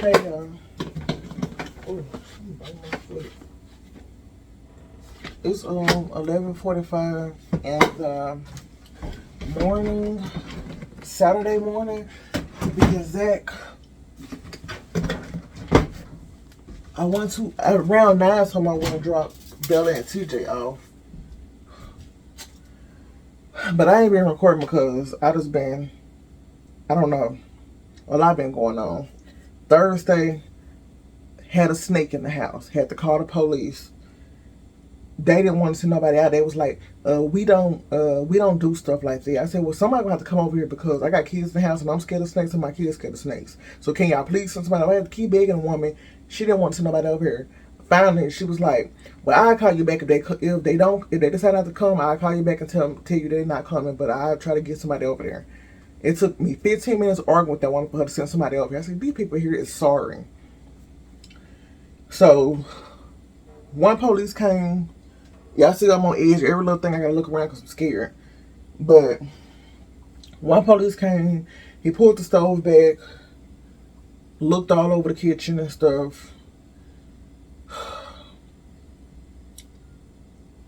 Hey, oh, it's 11:45 in the morning, Saturday morning. To be exact, I want to around 9 time I want to drop Bella and TJ off, but I ain't been recording because I don't know, a lot been going on. Thursday, had a snake in the house. Had to call the police. They didn't want to send nobody out. They was like, we don't do stuff like that. I said, well, somebody gonna have to come over here because I got kids in the house and I'm scared of snakes and my kids scared of snakes. So can y'all please send somebody? I had to keep begging the woman. She didn't want to send nobody over here. Finally, she was like, well, I'll call you back if they decide not to come. I'll call you back and tell you they're not coming. But I'll try to get somebody over there. It took me 15 minutes arguing with that woman for her to send somebody over here. I said, these people here is sorry. So one police came. Y'all see I'm on edge. Every little thing I gotta look around because I'm scared. But one police came. He pulled the stove back. Looked all over the kitchen and stuff.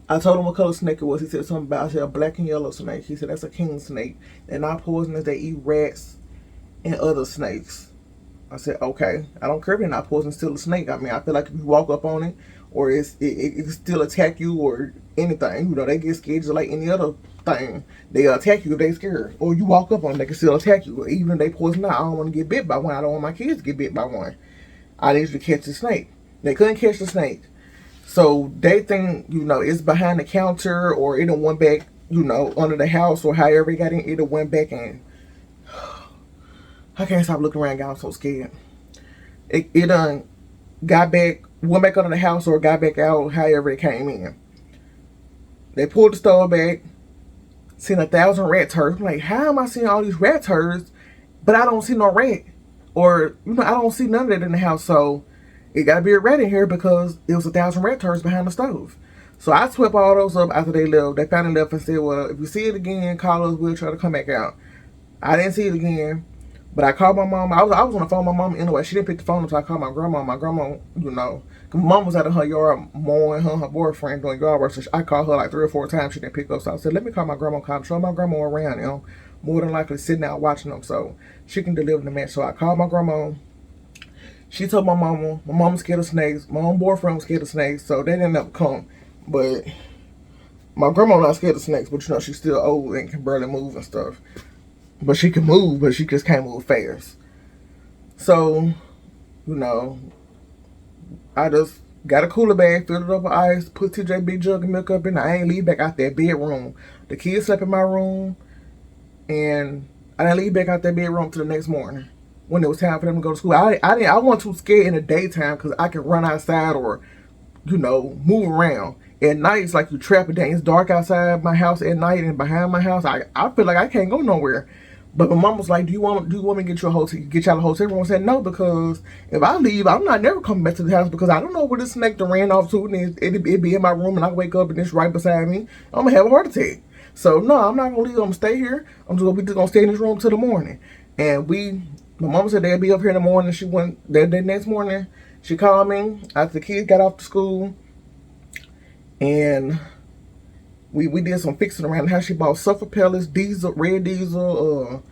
I told him what color snake it was. He said something about, I said, a black and yellow snake. He said, that's a king snake. They're not poisonous. They eat rats and other snakes. I said, okay. I don't care if they're not poisonous, still a snake. I mean, I feel like if you walk up on it, or it can still attack you or anything. You know, they get scared just like any other thing. They attack you if they scared. Or you walk up on them, they can still attack you. Even if they poison out, I don't want to get bit by one. I don't want my kids to get bit by one. I need to catch the snake. They couldn't catch the snake. So they think, you know, it's behind the counter or it went back, you know, under the house or however it got in, it went back in. I can't stop looking around, y'all. I'm so scared. It got back, went back under the house or got back out, however it came in. They pulled the stove back, seen 1,000 rat turds. I'm like, how am I seeing all these rat turds, but I don't see no rat? Or, you know, I don't see none of that in the house. So it got to be a rat in here because it was 1,000 rat turds behind the stove. So I swept all those up after they left. They finally left and said, well, if you see it again, call us. We'll try to come back out. I didn't see it again. But I called my mom. I was on the phone with my mom anyway. She didn't pick the phone up, so I called my grandma. My grandma, you know, cause my mom was out of her yard mowing her boyfriend doing yard work. So I called her like 3 or 4 times. She didn't pick up. So I said, let me call my grandma. I'm sure my grandma around, you know, more than likely sitting out watching them, so she can deliver the match. So I called my grandma. She told my mama. My mom was scared of snakes. My own boyfriend was scared of snakes, so they didn't ever come. But my grandma not scared of snakes, but you know, she's still old and can barely move and stuff. But she can move, but she just can't move fast. So, you know, I just got a cooler bag, filled it up with ice, put TJ big jug of milk up in it. I ain't leave back out that bedroom. The kids slept in my room, and I didn't leave back out that bedroom till the next morning when it was time for them to go to school. I wasn't too scared in the daytime because I could run outside or, you know, move around. At night, it's like you trapped it down. It's dark outside my house at night and behind my house. I feel like I can't go nowhere. But my mom was like, do you want me to get you a hotel? Get y'all a hotel room? I said no, because if I leave, I'm not never coming back to the house because I don't know where this snake done ran off to, and it'd be in my room and I wake up and it's right beside me. I'm gonna have a heart attack. So no, I'm not gonna leave. I'm gonna stay here. We just gonna stay in this room till the morning. And my mom said they'd be up here in the morning. She went the next morning. She called me after the kids got off to school, and we did some fixing around the house. She bought sulfur pellets, red diesel,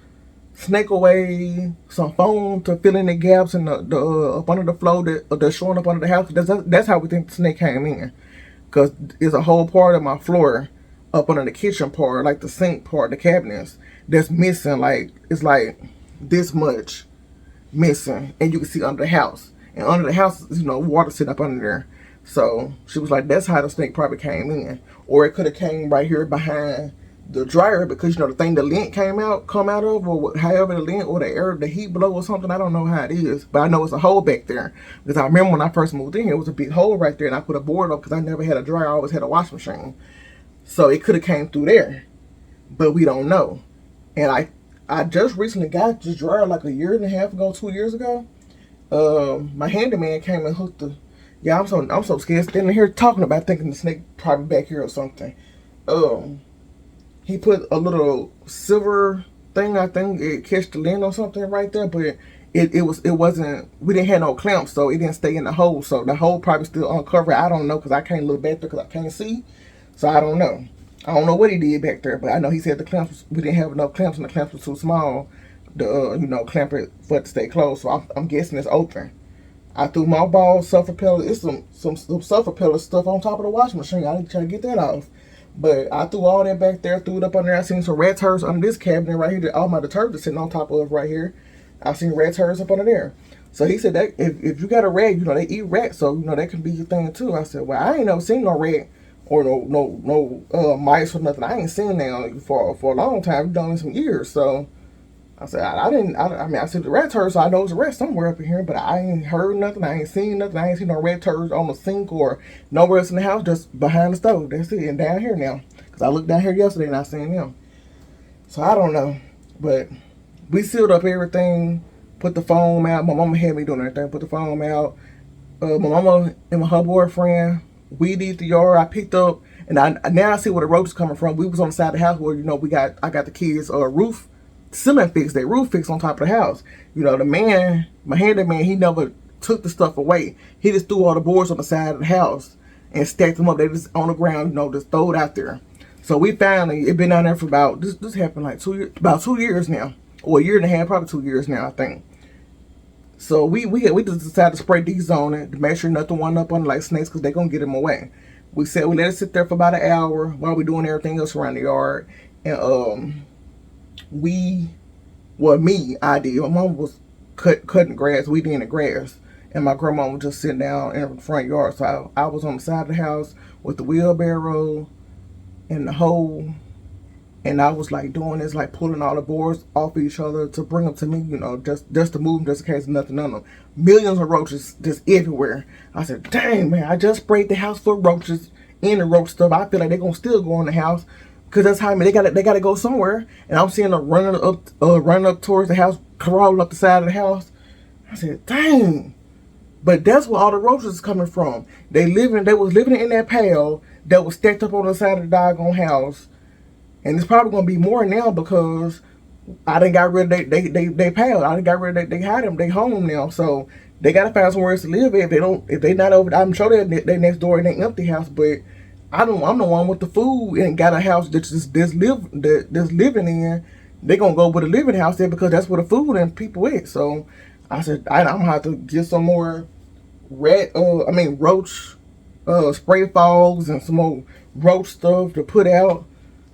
snake away, some foam to fill in the gaps in the up under the floor that's showing up under the house. That's how we think the snake came in, because there's a whole part of my floor up under the kitchen part, like the sink part, the cabinets, that's missing. Like it's like this much missing, and you can see under the house. And under the house, you know, water sitting up under there. So she was like, that's how the snake probably came in. Or it could have came right here behind the dryer, because, you know, the thing the lint come out of, or however the lint or the air, the heat blow or something. I don't know how it is, but I know it's a hole back there. Because I remember when I first moved in here, it was a big hole right there, and I put a board up because I never had a dryer. I always had a washing machine. So it could have came through there, but we don't know. And I just recently got this dryer like a year and a half ago, 2 years ago. My handyman came and hooked the. Yeah, I'm so scared standing here talking about thinking the snake probably back here or something. He put a little silver thing, I think it catched the lint or something right there, but it wasn't, we didn't have no clamps, so it didn't stay in the hole. So the hole probably still uncovered. I don't know, because I can't look back there because I can't see. So I don't know. I don't know what he did back there, but I know he said the clamps, we didn't have enough clamps and the clamps were too small to, clamp it for it to stay closed. So I'm guessing it's open. I threw my ball, sulfur pellet. It's some sulfur pellet stuff on top of the washing machine. I need to try to get that off. But I threw all that back there, threw it up under there. I seen some rat turds under this cabinet right here that all my detergent sitting on top of right here. I seen rat turds up under there. So he said that if you got a rat, they eat rats, so that can be your thing too. I said, well, I ain't never seen no rat or no mice or nothing. I ain't seen that for a long time, done in some years. So I said, I mean, I see the rat turds, so I know it's a rat somewhere up in here, but I ain't heard nothing. I ain't seen nothing. I ain't seen no rat turds on the sink or nowhere else in the house, just behind the stove. That's it. And down here now, because I looked down here yesterday and I seen them. So I don't know, but we sealed up everything, put the foam out. My mama had me doing everything, put the foam out. My mama and her boyfriend, we did the yard. I picked up, and now I see where the roach is coming from. We was on the side of the house where, I got the kids' roof ceiling fixed, their roof fixed on top of the house. The man, my handyman, he never took the stuff away. He just threw all the boards on the side of the house and stacked them up. They just on the ground, just throw it out there. So we finally, it been down there for about, this happened like about 2 years now. Or a year and a half, probably 2 years now, I think. So we just decided to spray these on it to make sure nothing went up on like snakes, because they're going to get them away. We said we let it sit there for about an hour while we doing everything else around the yard. And I did. My mom was cutting grass, weeding the grass. And my grandma was just sitting down in the front yard. So I was on the side of the house with the wheelbarrow and the hoe. And I was like doing this, like pulling all the boards off each other to bring them to me, just to move them, just in case nothing on them. Millions of roaches just everywhere. I said, dang, man, I just sprayed the house full of roaches in the roach stuff. I feel like they're going to still go in the house, because that's how, they got to go somewhere. And I'm seeing them running up towards the house, crawling up the side of the house. I said, dang. But that's where all the roaches is coming from. They was living in that pail that was stacked up on the side of the doggone house. And it's probably going to be more now, because I done got rid of they pal. I done got rid of they hide them. They home now. So they got to find somewhere else to live at. If they not over, I'm sure they're next door in an empty house. But I'm the one with the food and got a house that's living in. They're going to go with a living house there, because that's where the food and people is. So I said, I'm going to have to get some more roach spray fogs and some more roach stuff to put out.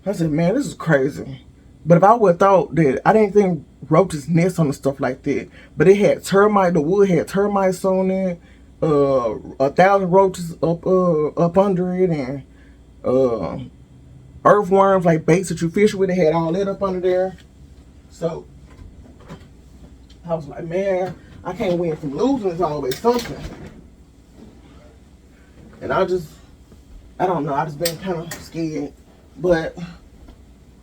I said, man, this is crazy. But if I would have thought that, I didn't think roaches nest on the stuff like that. But it had termite, the wood had termites on it, 1,000 roaches up under it, and earthworms, like baits that you fish with, it had all that up under there. So I was like, man, I can't win from losing. It's always something. And I don't know, I just been kind of scared. But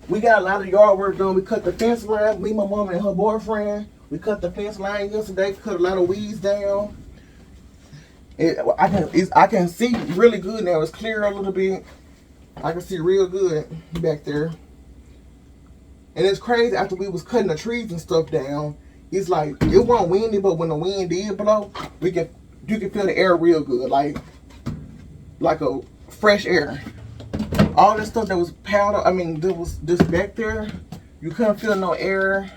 we got a lot of yard work done. We cut the fence line. Me, my mom, and her boyfriend. We cut the fence line yesterday. Cut a lot of weeds down. I can see really good now. It's clear a little bit. I can see real good back there. And it's crazy. After we was cutting the trees and stuff down, it's like it wasn't windy, but when the wind did blow, you can feel the air real good, like a fresh air. All this stuff that was powder, that was just back there, you couldn't feel no air,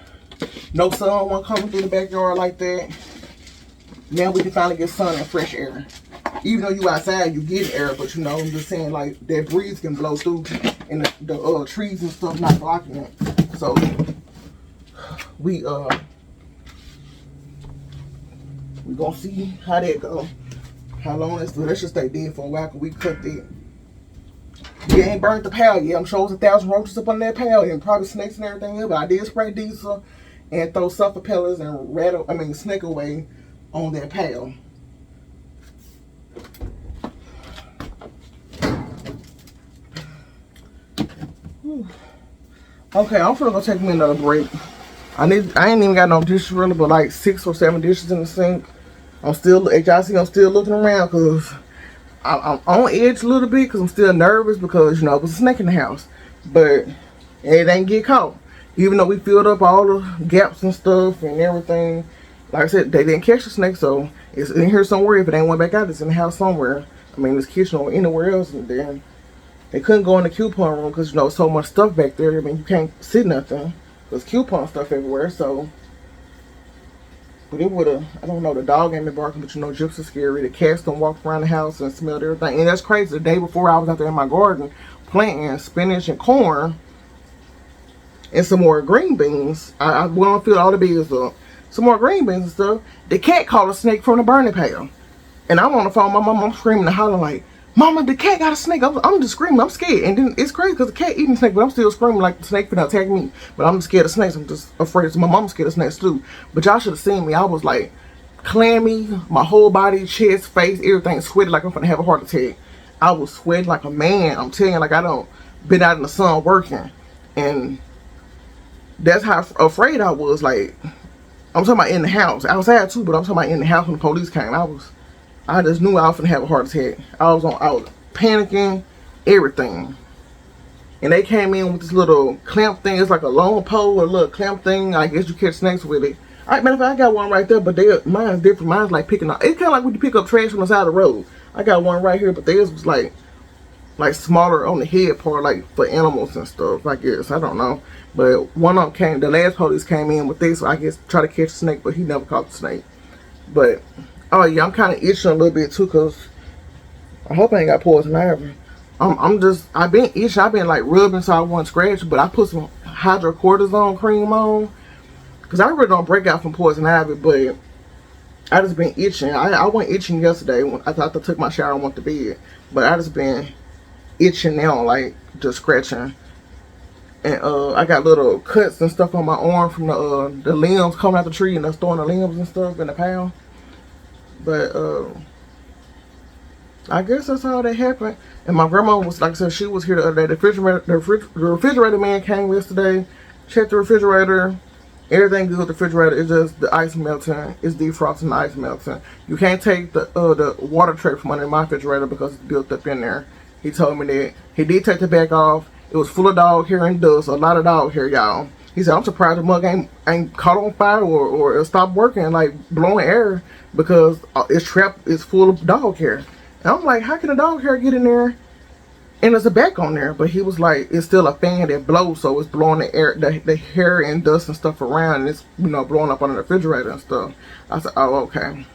no sun wasn't coming through the backyard like that. Now we can finally get sun and fresh air. Even though you outside, you get air, but I'm just saying, like, that breeze can blow through and the trees and stuff not blocking it. So we gonna see how that go. How long that should stay dead for a while, because we cut that. We ain't burnt the pail yet. I'm sure there's 1,000 roaches up on that pail and probably snakes and everything else. But I did spray diesel and throw sulfur pellets and snake away on that pail. Okay, I'm gonna go take me another break. I ain't even got no dishes really, but like 6 or 7 dishes in the sink. As y'all see, I'm still looking around, because I'm on edge a little bit, because I'm still nervous, because it was a snake in the house. But it ain't get caught. Even though we filled up all the gaps and stuff and everything, Like I said, they didn't catch the snake, so it's in here somewhere. If it ain't went back out, it's in the house somewhere. I mean, this kitchen or anywhere else. And then they couldn't go in the coupon room because, you know, so much stuff back there. I mean, you can't see nothing. There's coupon stuff everywhere, so. But it would have, I don't know, the dog ain't been barking, but you know, Gypsy's scary. The cats done walked around the house and smelled everything. And that's crazy. The day before, I was out there in my garden planting spinach and corn and some more green beans. I went on to fill all the beans up. Some more green beans and stuff. The cat caught a snake from the burning pail. And I'm on the phone with my mom. I'm screaming and hollering like, Mama, the cat got a snake. I'm just screaming. I'm scared. And then it's crazy because the cat eating snake, but I'm still screaming like the snake finna attack me. But I'm scared of snakes. I'm just afraid. My mom's scared of snakes too. But y'all should have seen me. I was like clammy. My whole body, chest, face, everything sweated like I'm finna have a heart attack. I was sweating like a man. I'm telling you, like I don't been out in the sun working. And that's how afraid I was. Like, I'm talking about in the house. Outside too, but I'm talking about in the house when the police came. I just knew I was gonna have a heart attack. I was panicking, everything. And they came in with this little clamp thing. It's like a long pole, a little clamp thing. I guess you catch snakes with it. Alright, matter of fact, I got one right there, but mine's different. Mine's like picking up. It's kind of like when you pick up trash on the side of the road. I got one right here, but theirs was like smaller on the head part, like for animals and stuff. I guess I don't know. But one of them came. The last police came in with this. So I guess try to catch the snake, but he never caught the snake. But oh yeah, I'm kind of itching a little bit too, cause I hope I ain't got poison ivy. I've been itching. I've been like rubbing so I won't scratch, but I put some hydrocortisone cream on, cause I really don't break out from poison ivy, but I just been itching. I went itching yesterday when I took my shower and went to bed, but I just been itching now, like just scratching. And I got little cuts and stuff on my arm from the limbs coming out the tree and us throwing the limbs and stuff in the pile. But I guess that's how that happened. And my grandma was, like I said, she was here the other day. The refrigerator man came yesterday, checked the refrigerator. Everything good with the refrigerator. It's just the ice melting. It's defrosting, the ice melting. You can't take the water tray from under my refrigerator because it's built up in there. He told me that. He did take the back off. It was full of dog hair and dust. A lot of dog hair, y'all. He said, I'm surprised the mug ain't caught on fire or stopped working, like blowing air, because it's full of dog hair. And I'm like, how can a dog hair get in there? And there's a back on there. But he was like, it's still a fan that blows, so it's blowing the air, the hair and dust and stuff around, and it's, you know, blowing up on the refrigerator and stuff. I said, oh, okay.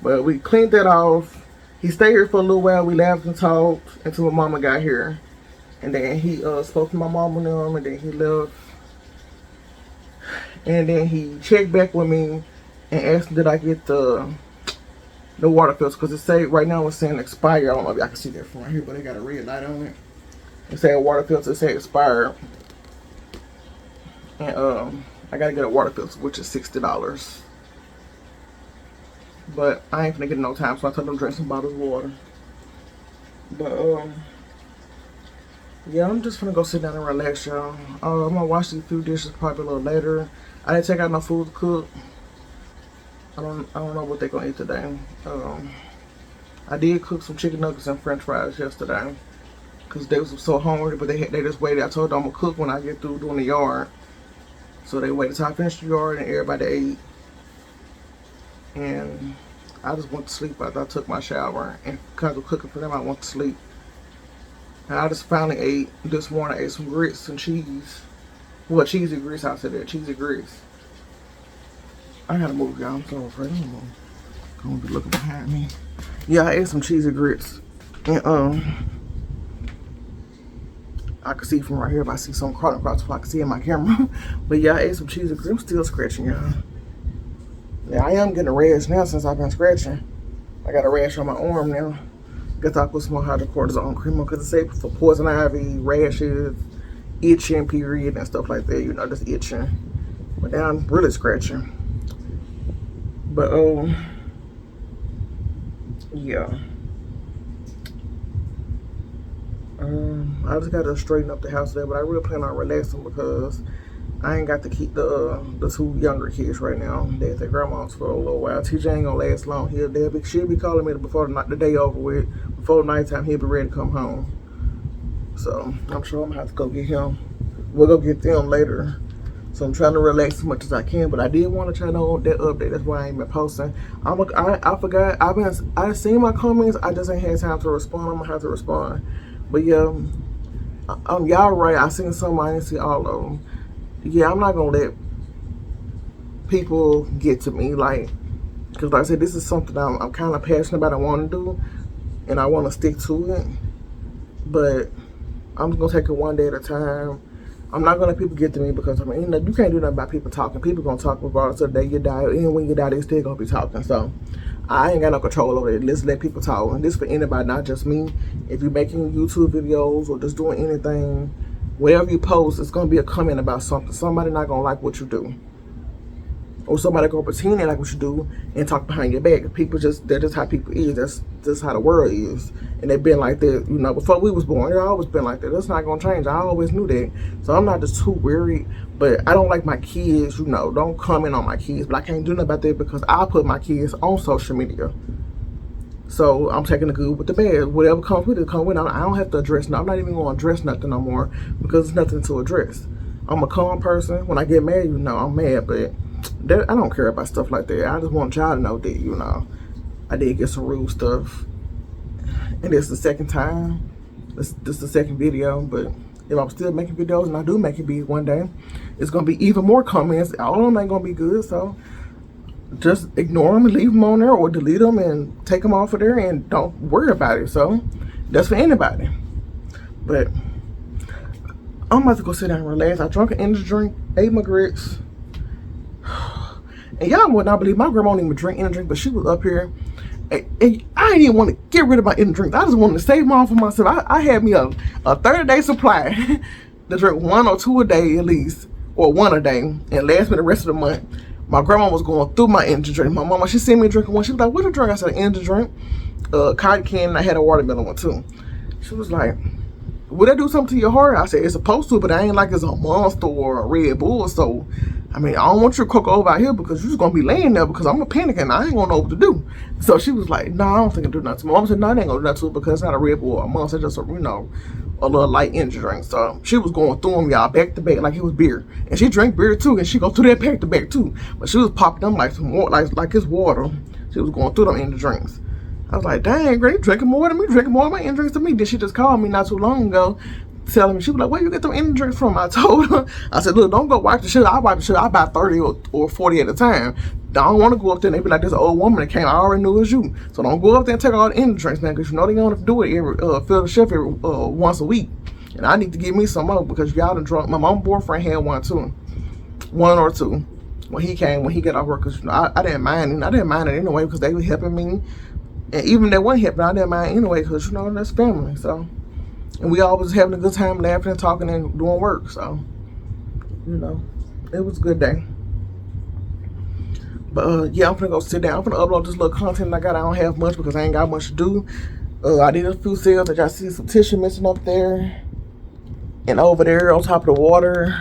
But we cleaned that off. He stayed here for a little while. We laughed and talked until my mama got here. And then he spoke to my mom and them, and then he left. And then he checked back with me and asked, did I get the water filter? Because it say right now it's saying expired. I don't know if y'all can see that from right here, but they got a red light on it. It said water filter. It said expired. And I gotta get a water filter, which is $60. But I ain't finna get no time, so I told them to drink some bottles of water. But yeah, I'm just gonna go sit down and relax, y'all. I'm gonna wash these few dishes probably a little later. I didn't take out no food to cook. I don't know what they're gonna eat today. I did cook some chicken nuggets and French fries yesterday because they was so hungry, but they just waited. I told them I'm gonna cook when I get through doing the yard, so they waited till I finished the yard and everybody ate. And I just went to sleep after I took my shower, and because of cooking for them, I went to sleep. And I just finally ate this morning. I ate some grits and cheese. Well, cheesy grits, I said that. Cheesy grits. I gotta move, y'all. I'm so afraid. I'm gonna be looking behind me. Yeah, I ate some cheesy grits. And I can see from right here if I see something crawling across the floor, I can see in my camera. But yeah, I ate some cheesy grits. I'm still scratching, y'all. Yeah, I am getting a rash now since I've been scratching. I got a rash on my arm now. Guess I'll put some more hydrocortisone cream on because it's safe for poison ivy, rashes, itching, period, and stuff like that. You know, just itching. But now I'm really scratching. But, yeah. I just got to straighten up the house today, but I really plan on relaxing because I ain't got to keep the two younger kids right now. They at their grandma's for a little while. TJ ain't gonna last long. She'll be calling me before the day over with. Before nighttime, he'll be ready to come home. So I'm sure I'm gonna have to go get him. We'll go get them later. So I'm trying to relax as much as I can, but I did want to try to know that update. That's why I ain't been posting. I forgot. I seen my comments. I just ain't had time to respond. I'm gonna have to respond. But yeah, y'all right. I seen some. I didn't see all of them. Yeah, I'm not gonna let people get to me, like, because like I said, this is something I'm kind of passionate about. I want to do, and I want to stick to it. But I'm just gonna take it one day at a time. I'm not gonna let people get to me because I mean, you can't do nothing about people talking. People gonna talk regardless of the day you die, and when you die, they still gonna be talking. So I ain't got no control over it. Let's let people talk, and this for anybody, not just me. If you're making YouTube videos or just doing anything, wherever you post, it's gonna be a comment about something. Somebody not gonna like what you do, or somebody gonna pretend they like what you do and talk behind your back. People they're just how people is. That's just how the world is, and they've been like that, before we was born. It's always been like that. That's not gonna change. I always knew that, so I'm not just too worried. But I don't like my kids, don't comment on my kids. But I can't do nothing about that because I put my kids on social media. So I'm taking the good with the bad. Whatever comes with it, come with it. I don't have to address nothing. I'm not even going to address nothing no more because there's nothing to address. I'm a calm person. When I get mad, I'm mad, but I don't care about stuff like that. I just want y'all to know that, I did get some rude stuff. And this is the second time. This is the second video, but if I'm still making videos, and I do make it big one day, it's going to be even more comments. All of them ain't going to be good, so just ignore them and leave them on there, or delete them and take them off of there and don't worry about it. So that's for anybody. But I'm about to go sit down and relax. I drank an energy drink, ate my grits. And y'all would not believe my grandma don't even drink energy drink, but she was up here. And I didn't even want to get rid of my energy drinks. I just wanted to save them all for myself. I had me a 30-day supply to drink 1 or 2 a day at least, or 1 a day, and last me the rest of the month. My grandma was going through my energy drink. My mama, she seen me drinking one. She was like, "What you drink?" I said, "An energy drink, cotton candy, and I had a watermelon one too." She was like, "Would that do something to your heart?" I said, "It's supposed to, but I ain't like it's a Monster or a Red Bull. So, I mean, I don't want you to cook over out here because you're just going to be laying there because I'm going to panic and I ain't going to know what to do." So she was like, "No, I don't think it'll do nothing to me." My mom said, "No, it ain't going to do nothing to it because it's not a Red Bull or a Monster. It's just a little light energy drink." So she was going through them, y'all, back to back like it was beer. And she drank beer too, and she go through that back to back too. But she was popping them like some more, like it's water. She was going through them energy drinks. I was like, "Dang, great, drinking more than me, drinking more of my energy drinks than me." Then she just called me not too long ago, telling me, she was like, "Where you get them energy drinks from?" I told her, I said, "Look, don't go wipe the shit. I wipe the shit. I buy 30 or 40 at a time. I don't want to go up there and they be like, this old woman that came. I already knew it was you. So don't go up there and take all the energy drinks, man, because they don't do it every fill the shelf every once a week. And I need to give me some more because y'all done drunk." My mom boyfriend had one too, 1 or 2 when he got off work. Because I didn't mind it. I didn't mind it anyway because they were helping me. And even that one helping, I didn't mind anyway because that's family. So, and we always having a good time, laughing and talking and doing work. So, it was a good day. But yeah, I'm gonna go sit down. I'm gonna upload this little content I got. I don't have much because I ain't got much to do. I did a few sales. I see some tissue missing up there and over there on top of the water,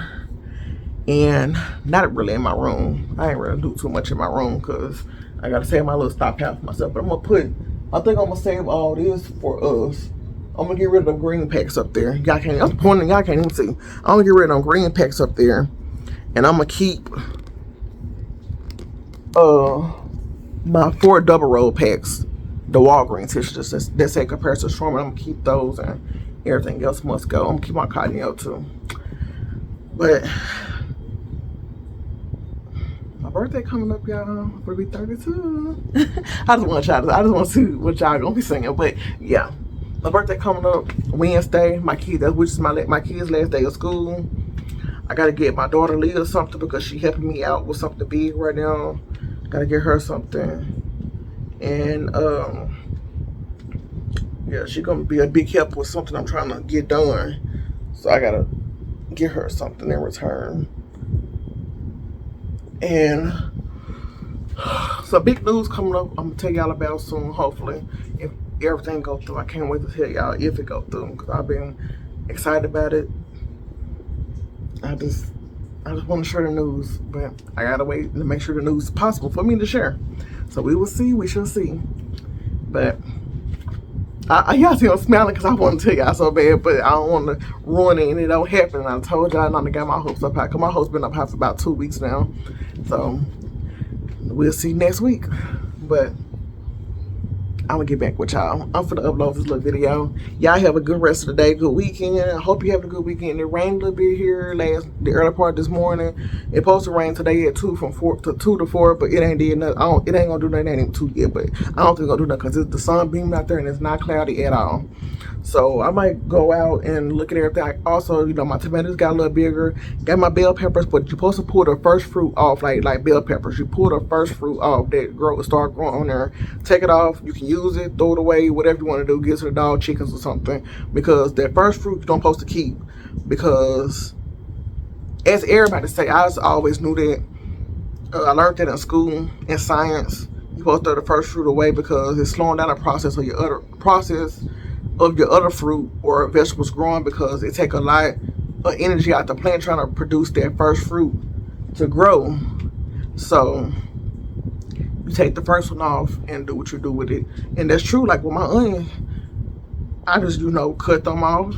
and not really in my room. I ain't really do too much in my room because I gotta save my little stop house for myself. But I think I'm gonna save all this for us. I'm gonna get rid of them green packs up there. Y'all can't even see. I'm gonna get rid of them green packs up there, and I'm gonna keep my 4 double roll packs, the Walgreens tissues that say comparison strong. I'm gonna keep those, and everything else must go. I'm gonna keep my cotton out too. But my birthday coming up, y'all. Will be 32. I just want to see what y'all gonna be singing. But yeah, my birthday coming up Wednesday. Which is my kid's last day of school. I gotta get my daughter Leah something because she helping me out with something big right now. Gotta get her something, and yeah, she gonna be a big help with something I'm trying to get done. So I gotta get her something in return. And so big news coming up. I'm gonna tell y'all about soon. Hopefully, if everything goes through. I can't wait to tell y'all if it goes through because I've been excited about it. I just want to share the news, but I gotta wait to make sure the news is possible for me to share. So we will see. We shall see. But Y'all see I'm smiling because I want to tell y'all so bad, but I don't want to ruin it and it don't happen. And I told y'all not to get my hopes up high because my hopes been up high for about 2 weeks now. So we'll see next week. But I'm gonna get back with y'all. I'm finna upload this little video. Y'all have a good rest of the day, good weekend. I hope you have a good weekend. It rained a little bit here the early part this morning. It's supposed to rain today at 2 to 4, but it ain't did nothing. It ain't gonna do nothing. It ain't even 2 yet, but I don't think it's gonna do nothing because the sun beaming out there and it's not cloudy at all. So I might go out and look at everything. Also, you know, my tomatoes got a little bigger. Got my bell peppers, but you're supposed to pull the first fruit off, like bell peppers. You pull the first fruit off that start growing on there. Take it off. You can use it, throw it away, whatever you want to do. Give it to the dog, chickens, or something. Because that first fruit you don't supposed to keep. Because as everybody say, I always knew that. I learned that in school in science. You're supposed to throw the first fruit away because it's slowing down the process of your other fruit or vegetables growing, because it take a lot of energy out the plant trying to produce that first fruit to grow. So you take the first one off and do what you do with it. And that's true. Like with my onions, I just, you know, cut them off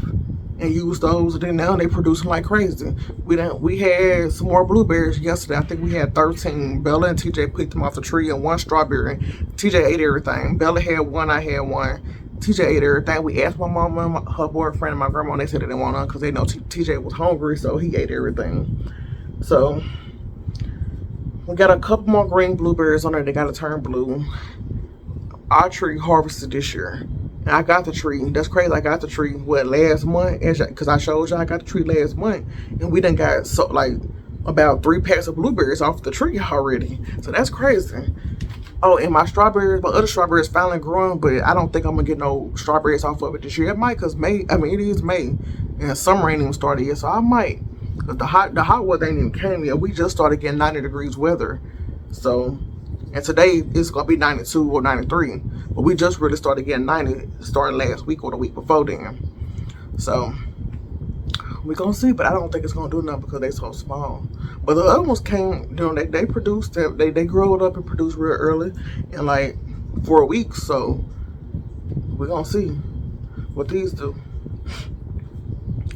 and use those, and then now they producing like crazy. We had some more blueberries yesterday. I think we had 13. Bella and TJ picked them off the tree, and 1 strawberry. TJ ate everything. Bella had 1, I had 1. TJ ate everything. We asked my mom and her boyfriend and my grandma, and they said they didn't want none because they know TJ was hungry, so he ate everything. So we got a couple more green blueberries on there. They got to turn blue. Our tree harvested this year. And I got the tree. That's crazy. I got the tree, last month? Because I showed y'all I got the tree last month. And we done got about 3 packs of blueberries off the tree already. So that's crazy. Oh, and my other strawberries finally growing, but I don't think I'm going to get no strawberries off of it this year. It might, because it is May. And summer ain't even started yet. So I might. Because the hot weather ain't even came yet. We just started getting 90 degrees weather. So, and today it's going to be 92 or 93. But we just really started getting 90 starting last week or the week before then. So, we're going to see. But I don't think it's going to do nothing because they're so small. But the other ones came, you know, they produced, they grew it up and produced real early. And like 4 weeks. So, we're going to see what these do.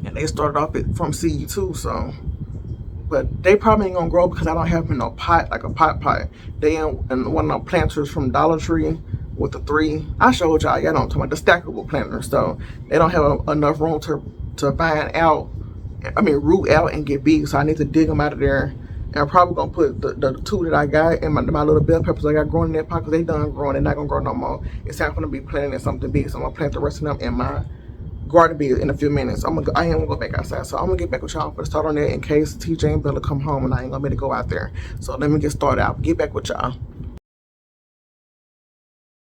And they started off from seed too, so. But they probably ain't gonna grow because I don't have them in no pot, like a pot. They in one of the planters from Dollar Tree with the 3. I showed y'all, don't talk about the stackable planters, so they don't have enough room to root out and get big, so I need to dig them out of there. And I'm probably gonna put the 2 that I got and my little bell peppers I got growing in that pot, because they done growing, they're not gonna grow no more. It's time for them to be planting something big, so I'm gonna plant the rest of them in my garden bed in a few minutes. I am gonna go back outside, so I'm gonna get back with y'all for the start on that in case TJ and Bella come home and I ain't gonna be able to go out there. So let me get started. I'll get back with y'all.